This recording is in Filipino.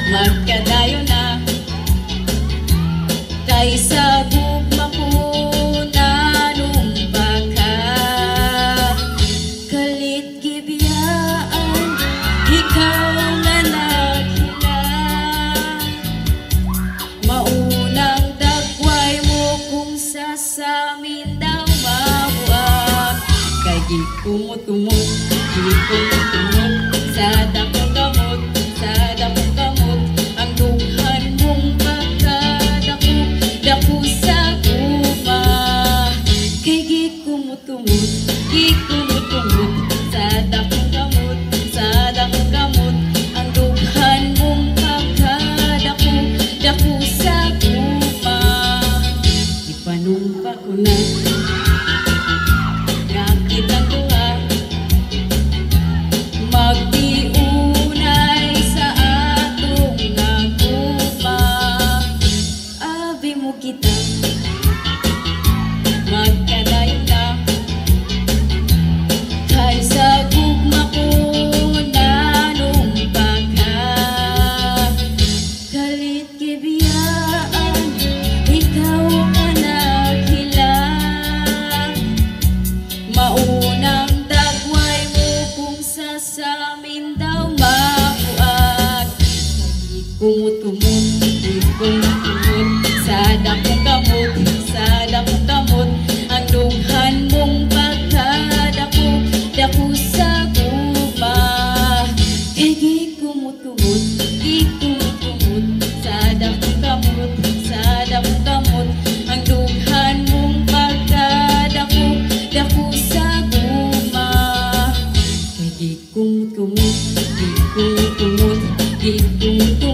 Magkadayo na kay sa gugma ko nanumpa ka. Kalit gibiyaan ikaw nga naghila, maunang dagway mo kung sasamin daw mabuak. Kay gikumot-kumot, gikumot-kumot sa dakong gamot, sa dakong gamot ang dughan mong pagkadako sa kuma. Kay gikumot-kumot, gikumot-kumot sa dakong gamot, sa dakong gamot ang dughan mong pagkadako sa kuma. Ipanumpa ko na nga kitang duha, magtiunay sa atong naguma. Abi mo kita, magkadayo na kay sa gugma ko nanumpa ka. Kalit gibiyaan ikaw nga naghila, maunang dagway mo kung sasamin daw mabuak. Kumot-kumot, kumot-kumot sa dakong gamot, sa dakong gamot ang dughan mong pagkadako sa kuma. Kay gikumot-kumot, gikumot-kumot sa dakong gamot, sa dakong gamot ang dughan mong pagkadako sa kuma. Kay gikumot-kumot, gikumot-kumot, gikumot-kumot